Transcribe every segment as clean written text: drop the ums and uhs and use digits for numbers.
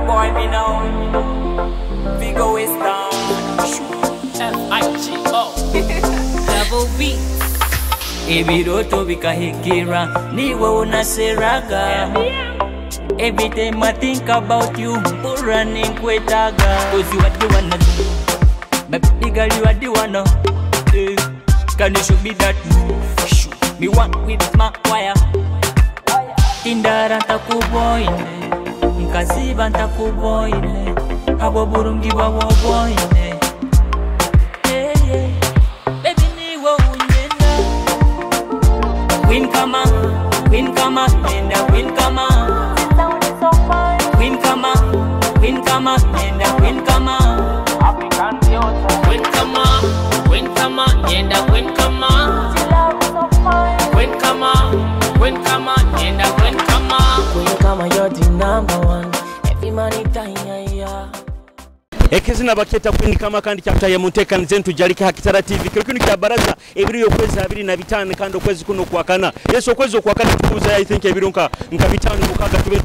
boy me now. Vigo is down. F-I-G-O. Double B. Ebiroto bikahikira niwe unaseraga. Every time I think about you, running kwetaga. Cause you are the one to do. Baby girl, you are the one. Can you show me that move? Me want with my wire. Indara takuboine, Nkasiba takuboine, Abo burungi wawo boine. Yeah, yeah. Baby ni wo unyenda. Queen kama, nenda queen kama. Queen kama, nenda queen kama. African beauty. Queen kama, nenda queen kama. Queen kama, nenda queen kama. Queen kama, you're the number one. Every money time, yeah. Ekizina baketa Queen kama kandi kyataye munteka nzentu Tujarike Kitara TV kirikuni kya baraza ebiri yokwezi 25 kandi okwezi kuno kwakana yeso okwezi okwakana tukuza I think ebiri nka bitano mukaga tube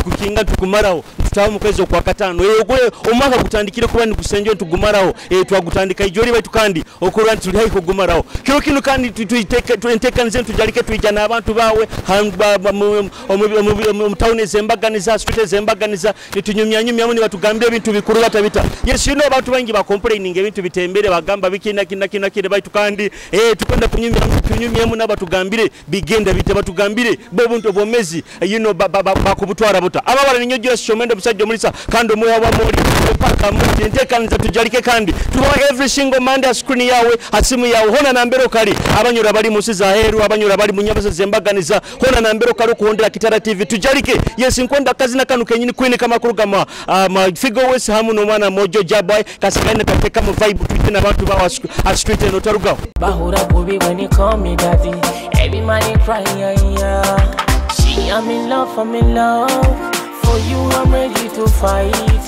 kukinga tukumaraho tutawo mukwezi okwakatano yegwe omaka kutandikire kuba ni kusenje tugumaraho twagutandika ijori baitu kandi okurwa tuli haiko gumaraho kiro kino kandi tuenteka nzentu Tujarike twijana abantu bawe mu town zembaganiza street zembaganiza nitunyumyanyumya muni batugambye bintu bikuru batabita yes you know abantu bangi ba complaining ebintu bitembere bagamba bikina kire baitu kandi tukenda kunyumyemu nabatugambire bigenda bite batugambire bobuntu bomezi you know bakubutwara buta ababara ninyojo shomende busajjo mulisa kandi moya wa mori paka mutendeka nza Tujarike kandi tuba every single Monday screen yawe asimu yawe hona nambero kali abanyura bali musiza heru abanyura bali munyabaza zembaganiza hona nambero kali kuhondera Kitara TV Tujarike yes nkwenda kazi na kanu kenyini Queen kama kurugama figo wese hamu no mwana mojo jaboy kasikane kateka mu vibe twitena abantu ba street no taruga bahura bubi when you call me daddy every man crying yeah. I'm in love for you I'm ready to fight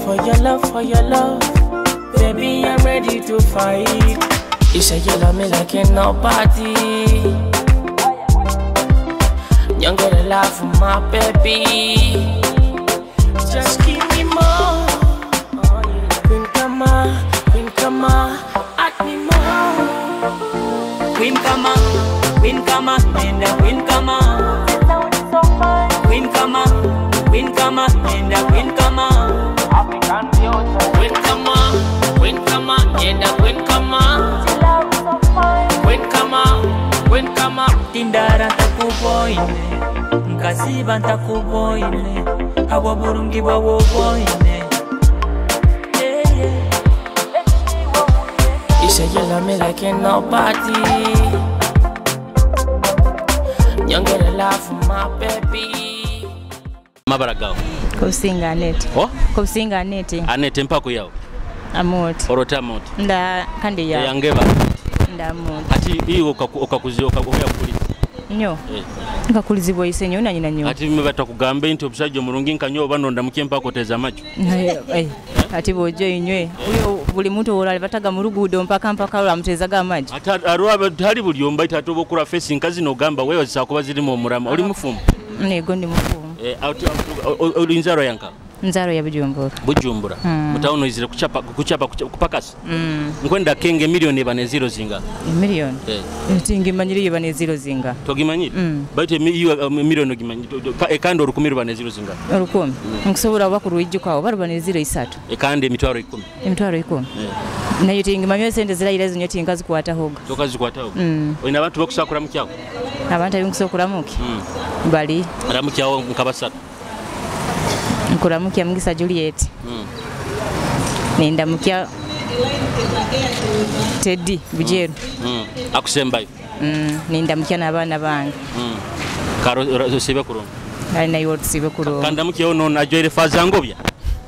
for your love baby I'm ready to fight you say you love me like ain't nobody you gotta laugh for my baby just give me more Queen kama at me more Queen kama nenda Queen kama Queen kama, nenda queen kama. African beauty. Queen kama, nenda queen kama. Queen kama, Tindara takuboine, Nkasiba takuboine, Abo burungi wawo boine. Yeah, yeah. You say you love me like ain't nobody. You gonna laugh for my baby. Mabaragao kusinga net oh kusinga net anete mpako yao amot orota mot nda kandi ya yangeba nda mot ati iyo okakuzioka kuya kuliza nyo nkakulizibwa isenyo na nyina nyo ati mebata kugambe into obusajjo mulungi nkanyo banonda mukempako teza macho ati bojo inywe uyo buli muntu olali bataga mu luguudo mpaka olamtezaga amaji ati arwa tali buli omba itatobo kula face nkazi no gamba wewe zisakuba zirimo omurama oli mufumu nego ndi mufumu inzaro yanka nzaro ya Bujumbura mutauno izire kuchapa kupakasi nkwenda kenge milioni baneziro zinga milioni ntingi manyiri baneziro zinga togimanyiri baite milioni gimanyiri ekando rukumiro baneziro zinga rukumi nkusobora bakuruije kwawo bari baneziro 3 ekande emitwaro 10 nayo tingi mamyo sente ziraira zinyo tinga zikwata hoga tokazikwata hoga oina abantu bakusakura mukyawo abantu abinkusokura muki bali ramukyawo nkabasatu nkuramukia Mugisa Juliet nenda mukia Teddy Bujeru akusembayo nenda mukia nabana bange karo sibe kurongo ali nayo sibe kurongo kanda mukia ono najoire fazangobya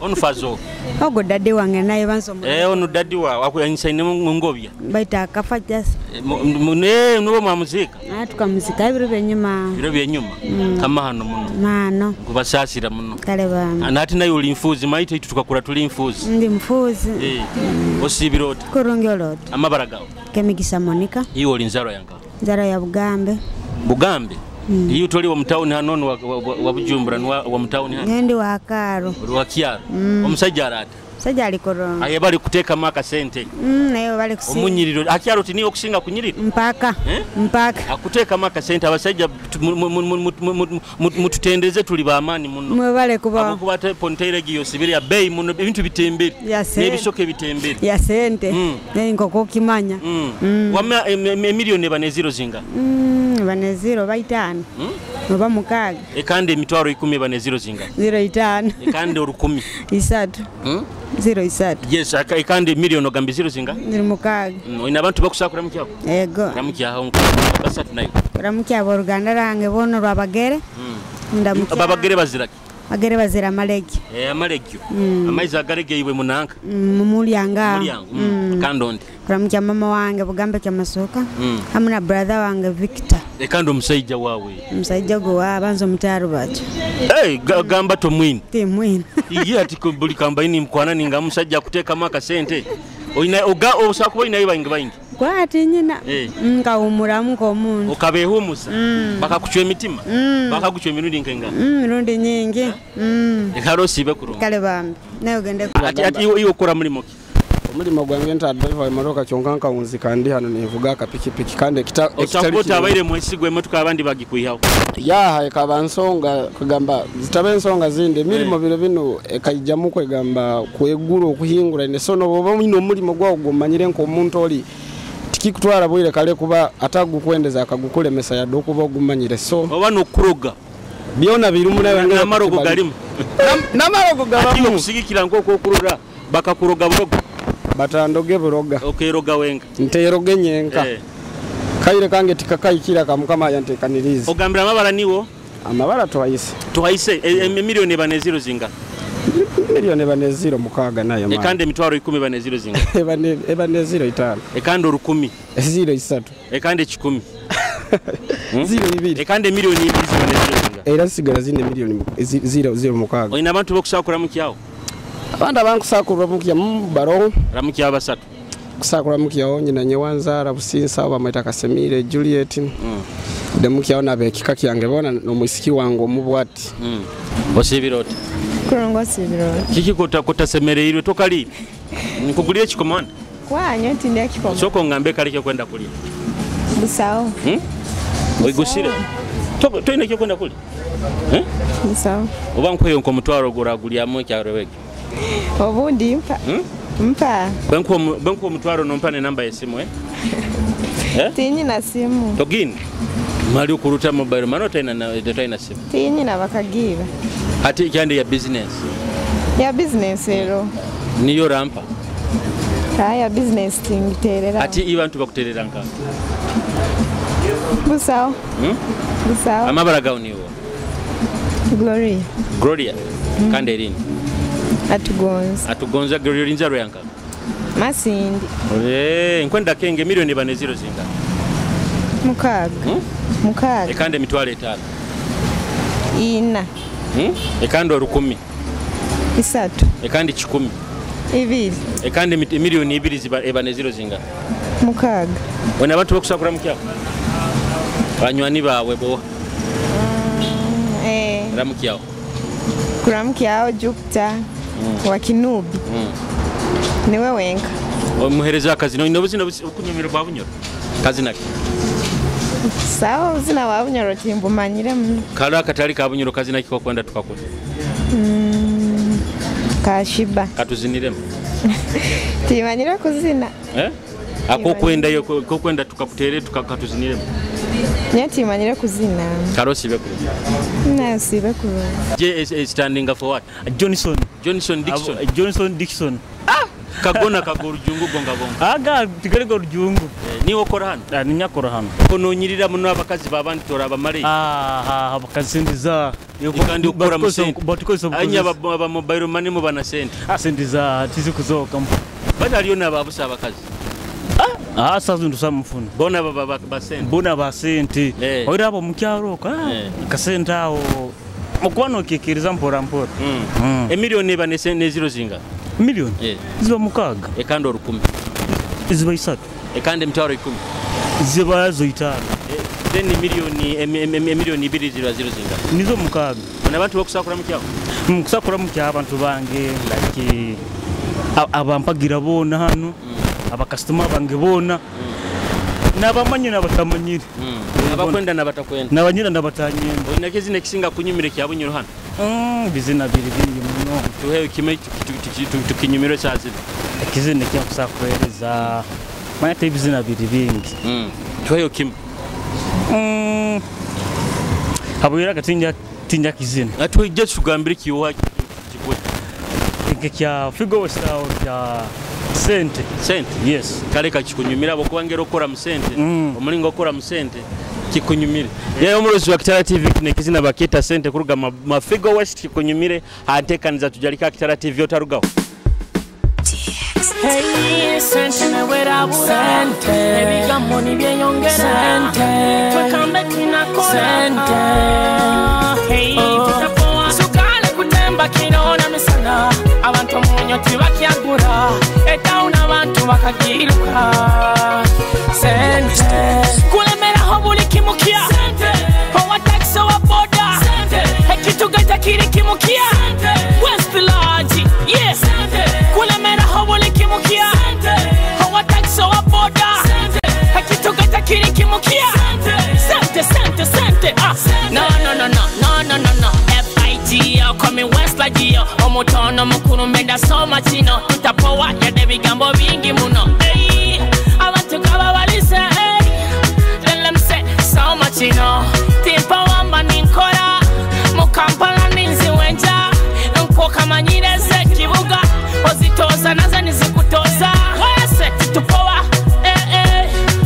onu fazo ogo dadi wange naye bansomo onu dadi wa akuyanyisa ine ngobya baita kafajas mune nubo mamuzika tukamuzika ibiro byenyuma kama hano muno kubasasira muno kale bana anati nayo ulimfuzi maite tukakura tuli mfuzi ndi mfuzi osibirota korongolota amabaragawo Kemigisa Monica iyo olinzaro yanga nzaro ya Bugambe iyo toli wa mtauni hanono wa Bujumbura wa mtauni hano Ngendi wa Karo wa Kiara omusajja arata sajja alikoronga aye bali kuteeka maka sente nayo bali kusinga omunyiriro akyalo tini okusinga kunyiriro mpaka akuteeka maka sente abasajja mututendeze tuli baamaani muno mwe bale kuba abakubate ponteire giyo sibiri ya bei muno ebintu bitembere n'ebisoke bitembere ya sente nkoko kimanya wama emiliyoni baneziro zinga baneziro baitano oba mukaga ekande emitwaro 10 baneziro zinga 05 ekande orukumi isatu 03 yes ekande miliyoni ogambi ziro zinga ndiri mukaga ina abantu bakusakura mukyabo ego ramukyaho basatu nayo ramukyabo Ruganda range bono rwabagere ndamukya babagere baziraki bagere bazira amalegi amalegyo amaiza agarege iwe munanka mumulyanga kandonde ramukya mama wange bugambe kya masoka hamuna brother wange Victor ekando musajja wawe musajja go abanzo mutaro bacho gamba to mwini timwini iye ati ko buli kamba ini mkwana ninga musajja kuteeka maka sente oina osakuba ina ibangi bangi kwati nyina nkawumura muko omuntu okabehumusa bakakuchwa emitima bakakuchwa emirundi nkenga mirundi nyingi ekaro sibe kurunga kale bambi nayo gende ati iyo okora mulimo ki omulimo gwange nta driver emotoka kyonkanka unzi kandi hano nivuga kapikipiki kandi ekitali abaire mwesigwe emotoka abandi bagikwihawo yaha ekabansonga kugamba zitabe ensonga zindi milimo biro bino ekayijjamu kwegamba kweguro okuhingura ne sono boba mino omulimo gwawo gumanyire nko omuntu oli tikikutwala bwire kale kuba atagukwendeza akagukulemesa yadde okuba ogumanyire so oba nokuroga byona birimu n'amarogo galimu n'amarogo gabamu kusigikira nkoko okurura bakakuroga buroga batandoge buroga okeroga wenga nteroge nyenka kaire kange tikakayikira kamukama yantekaniriza ogambira amabala niwo amabala twayise miliyoni baneziro zinga miliyoni baneziro mukaga nayo mama ekande emitwaro 10 baneziro zinga baneziro 5 ekande 10 03 ekande 10 02 ekande miliyoni 2 baneziro zinga era sigala zine miliyoni 00 mukaga oina abantu bokusakura mukyawo abandi abankusakura mukya baro ramukya abasatu kusakura mukya nyina nyewanzara businsa bamaita Kasemire Juliet demukya ona bekika kyange bona no musiki wango mubwati osibirota kurongo sibirota kiki kotasemereirwe tokali nikugulie chikomanda kwanyo tindi akikomanda soko ngambe kalike kwenda kulia busao oigusire toine kyo kwenda kulia busao obankweyo nko mutwaro guragulia mu kyareweke obundi mpa banko mutwaro nompane namba yesimu tinyi na simu togini mali ukuruta mobile manota ina simu tinyi na bakagiba ati kyande ya business ero niyo rampa ya business tingiterera ati ibantu bakuterera nka busao busao amabara gauniwo Gloria kande rini atugonza Gloria nzaro yanka masindi nkwenda kenge miliyoni baneziro zinga mukaga ekande mitwale 5 ina ekande 10 isatu ekande 10 ibiri ekande miliyoni 2 baneziro zinga mukaga wana abantu bakusakura mukya banywani bawe bo ramukyawo kuramukyawo Jupiter wa Kinubi niwe wenka omuhereza akazi no inobuzina okunyomero babunyoro kazi nake sawa uzina wabunyoro timbu manyire mu kala katali kabunyoro kazi nake ko kwenda tukakoze kashiba katuziniremo timanyire kuzina ako kwenda yo ko kwenda tukakutere tukakatuziniremo nyati manyire kuzina karosi bekuru na sibe kuru je is standing for what Johnson Dixon kagona kagorujungu gonga aga tigere gorujungu ni okora hano ni nyakora hano kono nyirira muno abakazi babandi tora abamari abakazindiza kandi ukora musente batikoza anya ba mobile money mu bana sente asendiza tizi kuzoka badaliyo nababusa abakazi sazu ndusamufuna bona basente oira abo mukyaroka kasenta awo mukwano kikiriza mpora emiliyoni neziro zinga miliyoni ziba mukaga ekande 10 ziba 3 ekande mitwaro 10 ziba zo 5 then miliyoni 2 zinga nizo mukaga n'abantu bakusakura mu kyawo kusakura mu kyawo abantu bange like abampagira bona hano abakasitoma bange bona n'abamanyi n'abatamanyire abakwenda n'abatakwenda n'abanyira n'abatanyemba olina kizina kisinga kunyumire kyabunyiro hano bizina biri bingi muno tuhewe kimwe tukinyumiro kyazina ekizina kyakusakuhereza manya te bizina biri bingi tuhewe kimwe habwira tinja kizina atujje tugambire kiwa kya figo style kya sente yes kale kakikunyumira abo kubangera okora mu sente omulingo okora mu sente kikunyumire yeye omulozi wa Kitara TV kine kizina bakita sente kuruga ma figo west kikunyumire atekaniza Tujarike Kitara TV otarugaho Hey, sente na wera sente ebiga moni byeyongera sente twekamba kinakora sente hey tutapoa sukale kutemba kinona misana abantu munyo tibakyagura etauna abantu bakagiruka sente kulemera ho buli kimukia sente ho taxi wa boda sente ekitugata kiri kimukia west large yes sente kulemera ho buli kimukia ho taxi wa boda sente ekitugata kiri kimukia sente no FIG coming west like you omutono mukuru mbenda soma chino tutapoa ya debigambo bingi muno hey abantu kaba balise hey let them say so much you know timpa wamba ninkora mu Kampala ninzi wenja nko kamanyireze kibuga ozitoza naza nizikutoza wese tupoa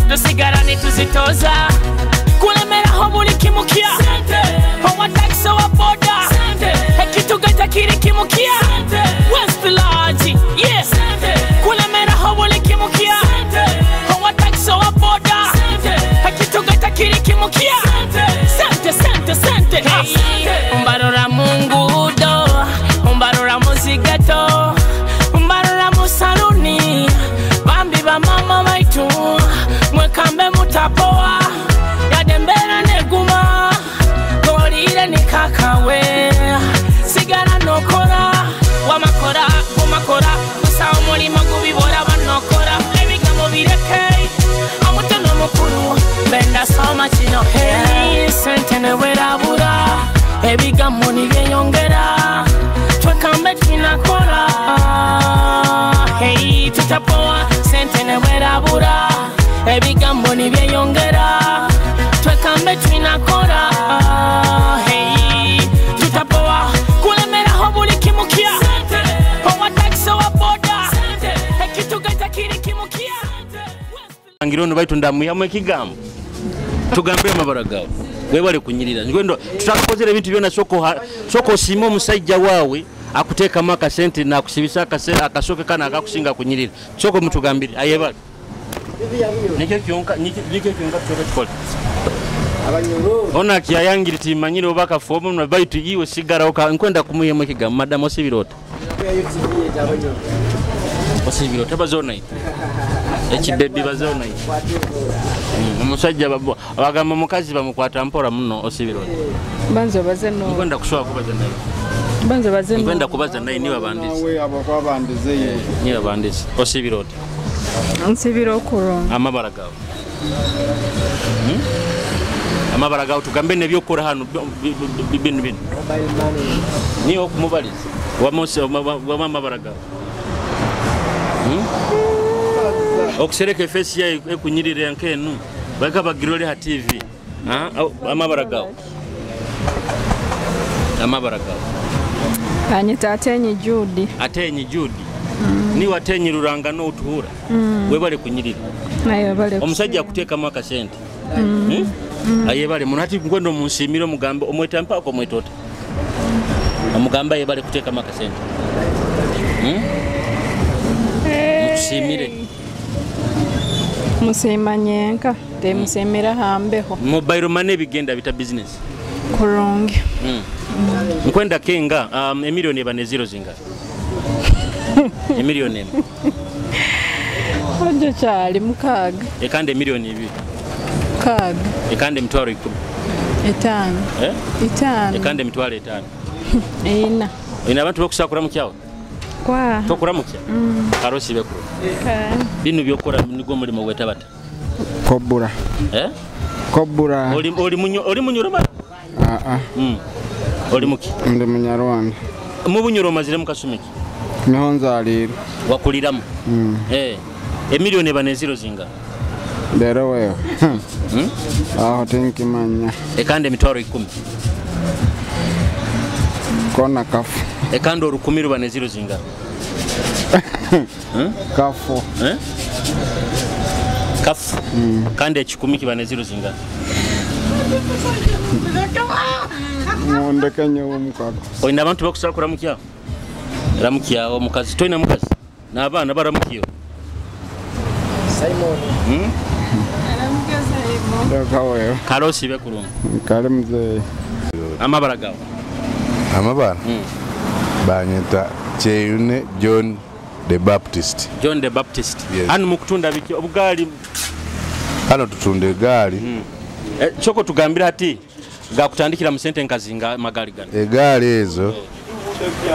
dusigarani tuzitoza kulemera ho buli kimukia ho taxi wa boda ekitugata kiri kimukia west large yes kulemera ho buli kimukia ho taxi wa boda ekitugata kiri kimukia sente umbarora mungu do umbarora muzigato umbarora musaluni bambi ba mama baitu mwekambe mutapoa yadembera neguma golire nikakawe sigara nokora wamakora kumakora usawo mulimo gubibora banokora ebigamo bireke amutono mukuru benda soma kino hey sente ne werabura ebigamo nibyeyongera twekambe kinakora hey tutapoa sente ne werabura ebigambo nibyeyongera twekambe twinakora hey tutapoa kulemera ho buli kimukia ho taxi wa boda ekitugata kiri kimukia angirono baitu ndamu yamwe kigambo tugambe amabaragawo webale kunyirira ngwendo tutakozera ebintu byona soko simo musajja wawe akuteka maka sente na kusibisa akasoke kana akakusinga kunyirira soko mutugambire ayebale Nike kyonka tusoka chikola ona kiyayangira timanyire obaka fomu na baitu iwe sigara oka nkwenda kumuyemo kigamba madam osibirota bazona ekibebbi bazona omusajja abagamba mukazi bamukwata mpora muno osibirota banzo bazeno nkwenda kushoka kubaza naye banzo bazeno nkwenda kubaza naye niwe bandizi niwe bandizi osibirota nsibiro kuronga amabaragawo tugambe nebyo okora hano bino niyo kumubaliza wa amabaragawo okusereka face ya ekunyirire nkenu baka bagirole ha TV amabaragawo kanyita atenyi Judy ni watenyi ruranga no utuhura webale kunyirira nayo bale omusajja akuteka maka sente ayebale munati ngwendo munsimiro mugambe omweta mpako mwetota omugamba yebale kuteka maka sente musimire musemanyenka te musemera hambeho mobile money bigenda bita business kuronge nkwenda kenga emilioni ebane zero zinga emilioni ojo cyali mukaga ekande emilioni 2 Mukaaga. Ekande emitwalo 10. 5. 5. Ekande emitwalo 5. Ina. Ina abantu bakusakura mu kyawo. Kwa. Tokuramukya. Karosi bekuru. Bino byokora nigo mulimo gwetabata. Kobura. Kobura. Oli munyuroma? Oli muki? Ndi munyarwanda. Mu bunyuro mazire mu Kasumiki. Niho nzalira. Wakuliramu. Emiliyoni baneziro zinga. Lero wewe. Aho tinkimanya. Ekande emitwalo 10. Kona kafu. Ekande 10 baneziro zinga. Kafu. Kafu. Kande 10 kibaneziro zinga. Mwondeka nyo Mukaaga. Oyina abantu bakusakura mu kyawo. Ramukya omukazi toina mukazi. N'abaana baramukiyo. Simon. Ndakawe. Karosi bekuru. Kale mzee. Amabara gawo. Amabara. Banyeta Cheyune John the Baptist. John the Baptist. Yes. Hano mukutunda biki obugali. Hano tutunde gali. Choko tugambira ati gakutandikira mu sente nkazinga magali gano. Egali ezo.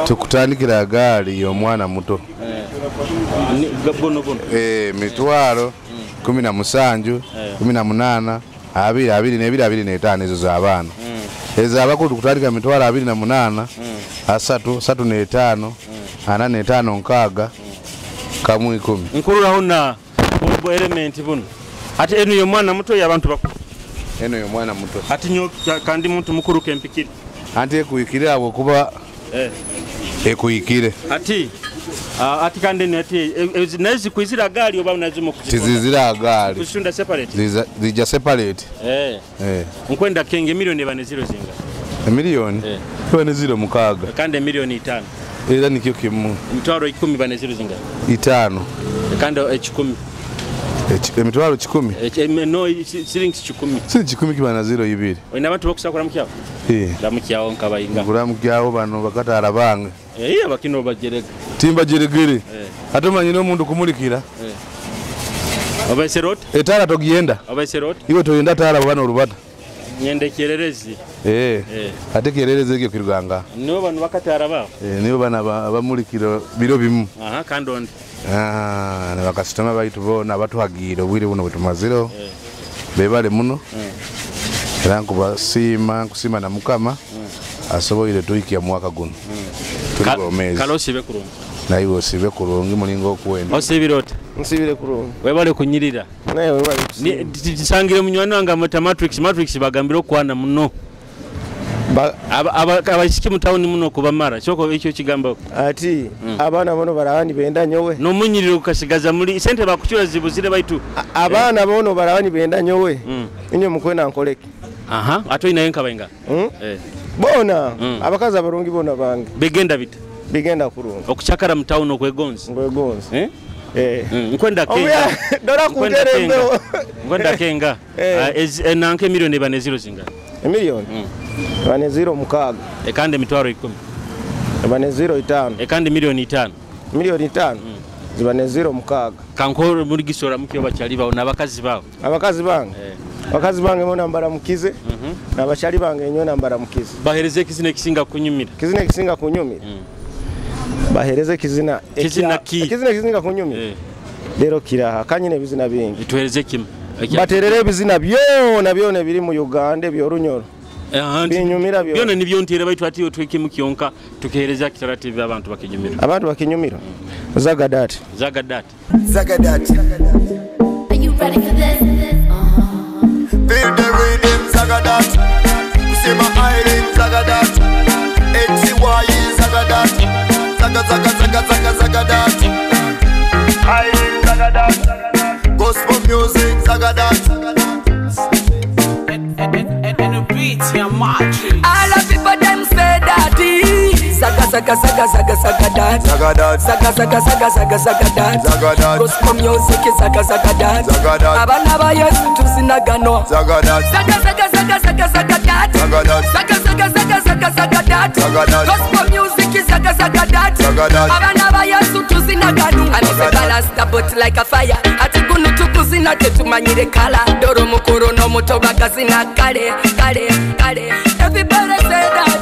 Tukutandikira gali y'omwana muto. Bono. Mitwalo 17, 18, 22 ezo z'abaana. Ezo abakulu tukutandika mitwalo 28, 35, 45 nkaaga, kamu 10. Nkurura hona bo element buno. Ati eno y'omwana muto y'abantu bakulu. Eno y'omwana muto. Ati nyo kandi muntu mukuru kempikiri. Anti ekuyikira abo kuba ekuyikire. Ati kandi nati nazi kwizira gali oba nazimo kuzikora. Tizizira gali. Kusunda separate. Zija separate. Nkwenda kenge miliyoni baneziro zinga. Miliyoni? Baneziro mukaaga. Kandi miliyoni 5. Era nikyo kimu. Mitwalo 10 baneziro zinga. 5. Kandi 10. Emitwalo 10. No shillings 10. Shillings 10 kibana 0 Oyina abantu bakusakura mu kyawo. Ramukyawo nkabayinga. Kuramukyawo bano bakatara bange. Bakino bajerega. Timba jeregere. Atomanyi n'omuntu kumulikira. Obaserot? Etara togiyenda. Obaserot? Iwe toyenda tara bwana olubata. Nyende kyererezi. Ate kyererezi ekyo kiruganga. Nibo bano bakatara ba. Nibo bana abamulikira biro bimu. Kandi onde. Ne bakasitoma baitu bona batuhagira obwire buno bwetumaziro. Bebale muno. Era nkusima na Mukama. Asoboire tuikia mwaka guno. Kalosi bekurungi. Naiwo sibe kurungi mulingo okuwenda. Osibirota. Nsibire kurungi. Webale kunyirira. Naye webale. Tisangire munywano wanga matrix bagambira okwana muno. Abashiki mu town muno kubamara. Choko ekyo kigamba. Ati abana bono barabani benda nyowe. No munyiriro kasigaza muri sente bakuchura zibuzire baitu. Abana bono barabani benda nyowe. Inyo mukwena nkoleke. Ato ina yenka bainga. Bona abakaza barungi bona bange. Begenda bita. Bigenda kurungi. Okuchakara mu town okwegonzi. Nkwegonzi. Nkwenda kenga. Dora kugerembe. Nkwenda kenga. Nanke miliyoni baneziro zinga. Miliyoni. Baneziro mukaaga. Ekande mitwalo 10. Baneziro 5. Ekande miliyoni 5. Miliyoni 5. Zibaneziro mukaaga. Kankoro muri gisora mukyo bachali bawo nabakazi bawo. Abakazi bange. Bakazi bange mo nambara mukize. Nabachali bange nyo nambara mukize. Bahereze kizina kisinga kunyumira. Kizina kisinga kunyumira. Bahereze kizina kisinga kunyumira. Lero kiraha kanyine bizina bingi. Tuhereze kim. Baterere bizina byona biri mu Uganda byorunyoro. Binyumira byo. Byona nibyo ntire baitu ati otweke mukionka tukehereza Kitara TV abantu bakinyumira. Abantu bakinyumira. Zagadat. Are you ready for this? Feel the rhythm, Zagadat. See my island, Zagadat. XY, Zagadat. Zagadat. Island, Zagadat. Gospel music, Zagadat. And the beats, yeah, matching. All the people them say that Zagadat. Gospel music is Zagadat. Abana ba Yesu tuzinagano. Zagadat. Gospel music is Zagadat. Abana ba Yesu tuzinagano. And it's a balance that but like a fire. Ati gunu tukuzina fena tetumanyire kala doro mukuru no muto bagazina kale kale kale everybody say that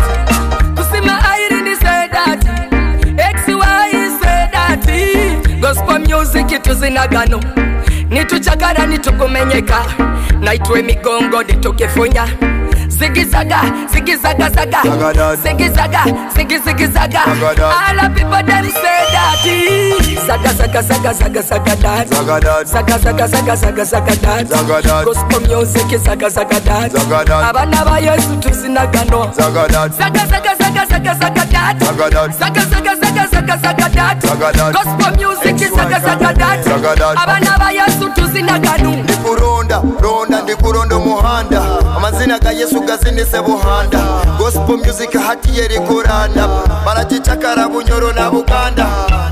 kusima Irene say that XY say that gospel music tuzinagano nituchakara nitukumenyeka naitwe migongo nitukifunya zigizaga zigizaga zaga zigizaga zigizaga all the people them say that zaga zaga zaga zaga zaga dance zaga zaga zaga zaga zaga dance gospel music zaga zaga dance abana ba Yesu tuzinagano zaga zaga zaga zaga zaga dance zaga zaga zaga zaga zaga dance gospel music zaga zaga dance abana ba Yesu tuzinagano ndikuronda ronda ndikuronda muhanda amazina ga Yesu gazinise buhanda gospel music hati yerikorana baragitakara bunyoro na Buganda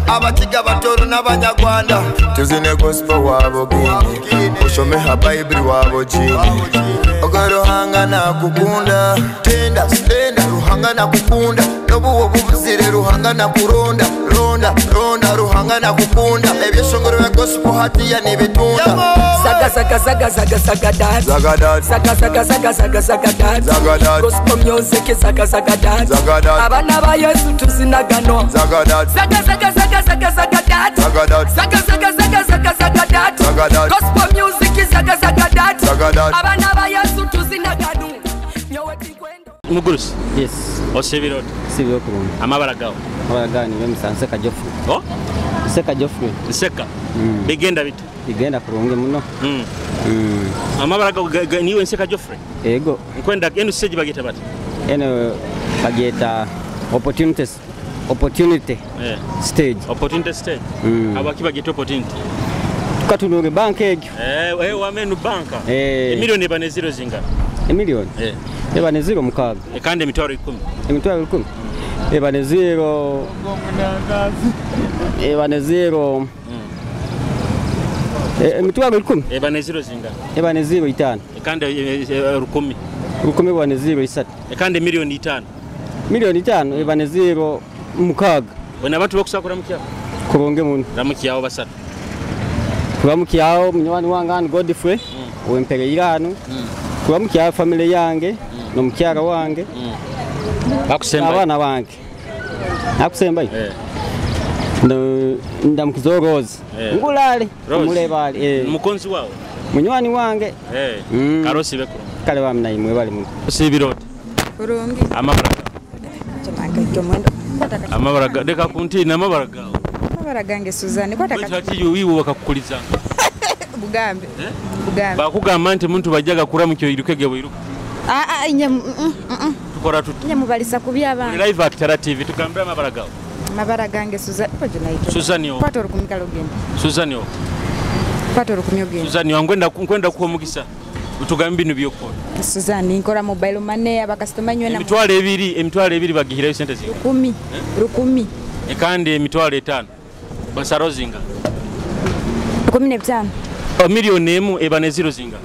abakiga batoro n'abanyarwanda tuzine gospel wabo gini ushome ha bible wabo jini ogaruhanga na kukunda tenda stenda ruhanga na kukunda nobuwo bubuzire ruhanga na kuronda ronda ronda ruhanga na kukunda ebyeshongoro ya gospel hati ya nibitunda zaga zaga zaga zaga zaga dance zaga zaga zaga zaga zaga dance gospel music zaga zaga dance abana ba Yesu tuzinagano zaga zaga zaga zaga zaga dance zaga zaga zaga zaga zaga dance gospel music zaga zaga dance abana ba Yesu tuzinagano nyowe tikwendo Mugurusi yes osebiro sibyo kurunga amabaragawo abaragani bemisanse ka Joffrey oh seka Joffrey seka bigenda bite bigenda kurunge muno amabaragawo niwe nseka Joffrey ego nkwenda enu stage bageta bati eno bageta opportunity stage abaki bageta opportunity katunure bank egyo wamenu banka emilioni bane zero zinga emilioni bane zero mukaga kandi emitwaro 10 emitwaro 10 bane zero bane zero emitwaro 10 bane zero zinga bane zero 5 kandi 10 bane zero 3 kandi milioni 5 milioni 5 bane zero mukaga bona abantu bakusakura mukiya kuronge muno ramukiyaho basatu kubamukiyaho munywani wangani Godfrey wempere irano kubamukiyaho family yange no mukyara wange bakusemba abana bange nakusemba ndamukizorozi ngulale mulebale mukonzi wawe munywani wange karosi bekuru kale bamna imwe bali mu sibiroti kurungi amabaraga amabaraga deka kuntina amabaraga amabaraga Suzanne kwataka twati wiwo bakakukuliza bugambe bakugamba nti muntu bajjaga kuramukyo irukege bwiruka inyam tukora tuti nyamubalisa kubyabana live Kitara TV tukambira amabaraga amabaraga Suzanne pojo naito Suzanne yo kwatoro kumikalo genda Suzanne yo kwatoro kumyogenda Suzanne wankwenda kuomugisa utugamba bino byokora Suzanne nkora mobile money abakastoma nywe na emitwalo ebiri bagihira sente zi 10 kandi emitwalo 5 basarozinga 15 milioni emu ebane zero zinga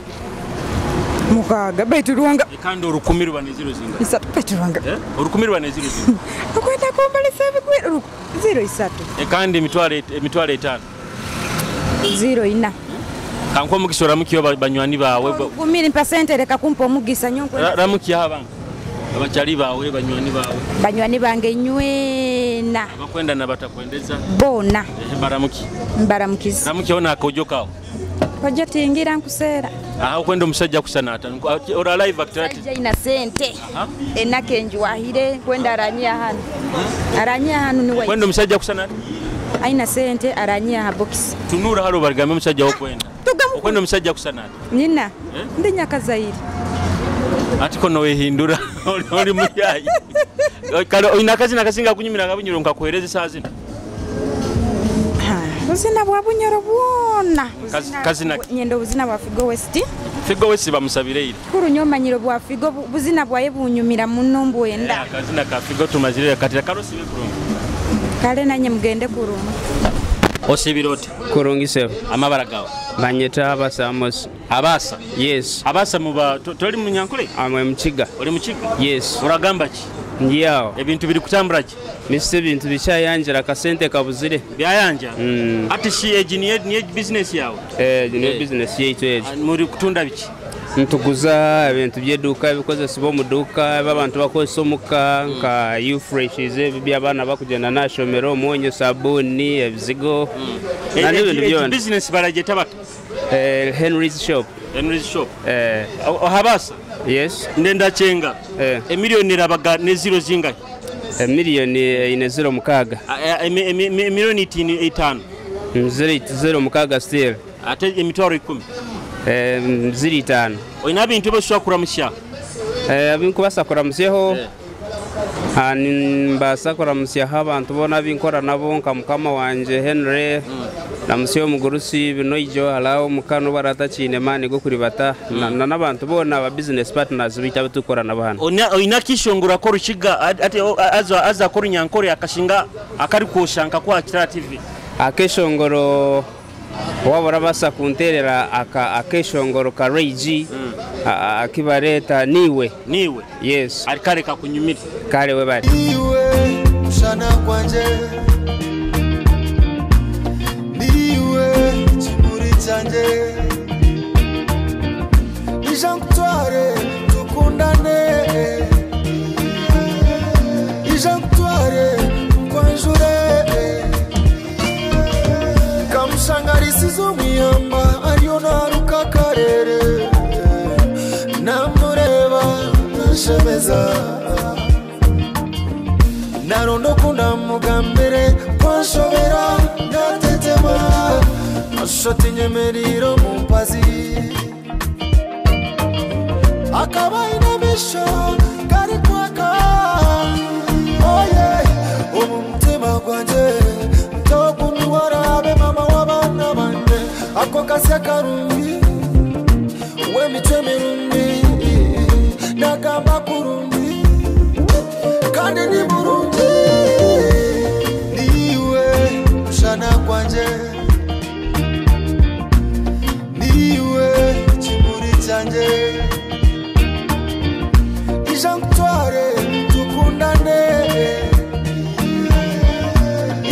mukaga baitu ruanga kandi urukumiri bane zero zinga isatu baitu ruanga urukumiri bane zero zinga ukwenda kumbalisa bikwe zero isatu kandi emitwalo 5 zero ina kanko mugisora mukiyo banywani bawe 10% reka kumpa omugisa nyonko ramukiya abanga abachali bawe banywani bange nywena bakwenda na batakwendeza bona mbaramukiza ramukiona akojokawo koja tingira nkusera kwenda omusajja kusanata ora live Kitara TV ina sente enakenji wahire kwenda aranyia hanu ni kwenda omusajja kusanata aina sente aranyia ha box tunura halo barigame omusajja okwenda okwenda omusajja kusanata nina ndi nyaka zairi atiko no wehindura oli muyayi kale oina kazi nakasinga kunyumira ngabunyiro nkakuhereza sazi uzina bwa bunyoro bwona kazi na nyendo uzina bwa Figo West bamusabire kuru nyoma nyiro bwa Figo buzina bwa yebunyumira munombo enda kazi na ka Figo tumazire katira karosi bekurunga kale nanye mugende kurunga osibiroti kurungise amabaragawo banyeta abasa yes abasa muba toli munyankule amwe mchiga oli muchiga yes uragamba ki Ngiyaho. Ebintu biri kutamburaje. Mise ibintu bishayangira akasente kabuzire. Byayanja. Ati shi niye business yawe. Niye business yaitu. Muri kutunda biki? Ntuguza ibintu by'eduka bikoze sibo mu duka abantu bakoze omuka nka you freshize by'abana bakugenda nashomero umunyu sabuni ebizigo n'ibintu byose business barageta bata Henry's shop ohabasa yes ndenda chenga emiliyoni rabaga ne zero zingahe emiliyoni ine zero mukaga emiliyoni 5 zero mukaga still ate emitwaro 10 ziri 5 oyina bintu bashobora kuramusya abinkubasa kuramusyeho mbasa kuramusya abantu bona binkora nabo nka mukama wanje Henry namusyo mugurusi binoijo alawo mukano baratachine mani go kuribata n'abantu bona aba business partners bita batukora nabana oyina kishongora ko rushiga ate aza ko runyankore akashinga akari koshanka kwa Kitara TV akeshongoro wabara basa kunterera akeshongoro ka Reiji akibareta niwe yes arikare kakunyumira kare we bari niwe ushana kwanje niwe kimuri cyanje ijankutware tukundane ijankutware kwanjure kamushangarisizo mwiyamba ariyo naruka karere namureba nashemeza narondo kunda mugambere kwanshobera natetema ashoti nyemeriro mumpazi akabaye nabisho kari kwaka oye umutima gwanje ntokunu warabe mama wabana bane ako kasya karumbi we mitwe mirumbi nagamba kurumbi kandi ni burungi niwe ushana kwanje niwe kimuri cyanje ijankutware tukundane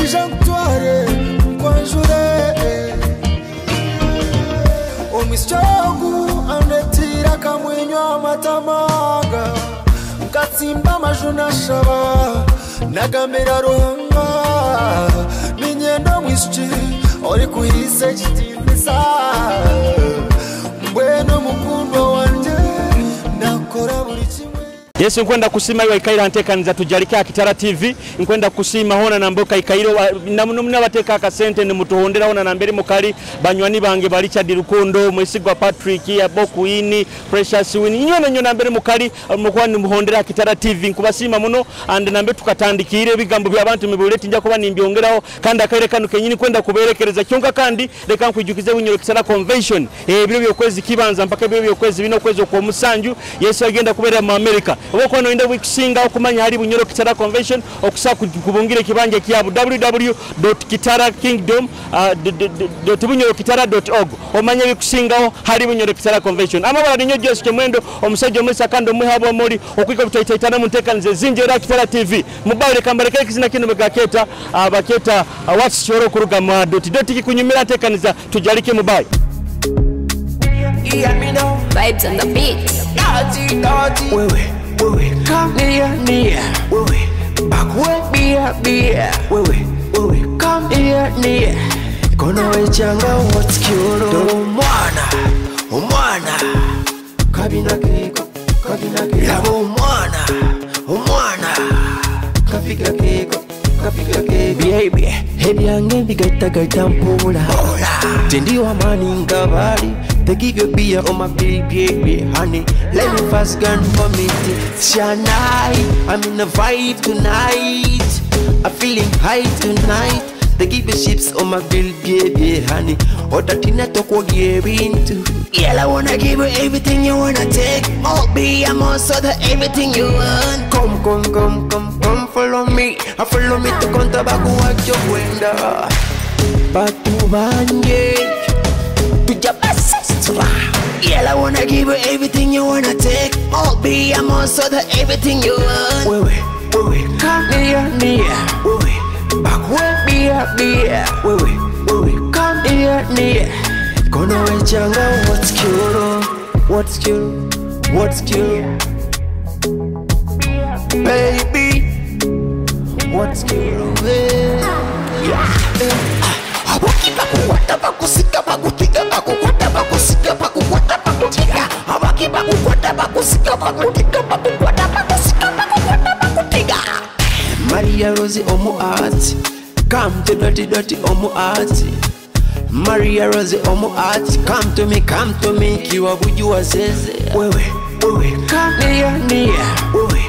ijankutware kwanjure omischogu anetira kamwenyo amatamaga nkatsimba majuna shaba nagambira ruhanga ninyendo mwischi ori kuhise chitimisa mbweno mukundo wanje nakora buri kimwe Yesu nkwenda kusima iwa ikaira ntekaniza Tujarike Kitara TV nkwenda kusima hona namboka ikairo namuna bateka akasente ni mutuhondera hona nambere mukali banywani bange bali Richard Rukundo Mwesigwa Patrick ya Bokuini Precious Win nyona nambere mukali mukwani muhondera Kitara TV nkubasima muno and nambe tukatandikire bigambo by'abantu mibuleti njya kuba nimbyongeraho kandi akaire kanu kenyini kwenda kuberekereza cyonka kandi reka nkwijukize bunyoro Kitara Convention biro byokwezi kibanza mpaka biro byokwezi bino kwezi kwa musanju Yesu agenda kubera mu America oboko no inda wikisinga okumanya hari bunyoro Kitara Convention okusa kubungire kibanje kyabu www.kitarakingdom.bunyoro-kitara.org omanya bikusingaho hari bunyoro Kitara Convention amabara ninyo Jose Kemwendo omusajja omulisa kandi omuhabo muri okwika butaitaitana muntekanize zinjera Kitara TV mubale kambareke kizina kino megaketa baketa watshoro kuruga ma dot kikunyumira tekaniza Tujarike mubale vibes on the beat wewe come near wewe bakwe bia wewe come near kono echanga what's umwana kabina keko yabo umwana kafika keko baby hebyange bigata mpula tendi wa mani ngabali they give you beer on my baby honey let me fast gun for me Shanai I'm in a vibe tonight I'm feeling high tonight they give you chips on my baby honey or that in a talk what you're into yeah I wanna give you everything you wanna take oh be I'm also the everything you want come follow me I follow me to conta baku wacho kwenda batu banje yeah I wanna give you everything you wanna take oh be I'm also the everything you want wewe, come near, wewe, bakwe bia, wewe, come near, kono wechanga, what's cute, baby, what's cute, abakiba kukwata bakusika bakutiga bakukwata bakusika bakukwata bakutiga abakiba kukwata bakusika bakutiga bakukwata bakusika bakukwata bakutiga Maria Rosie omu art come to dirty omu art Maria Rosie omu art come to me kiwa bujua zeze wewe come near wewe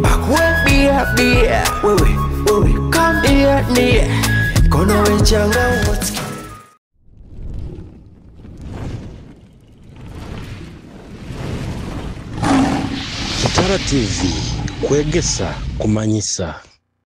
bakwe bia wewe come near kono wechanga what's Kitara TV, Kwegesa, Kumanyisa.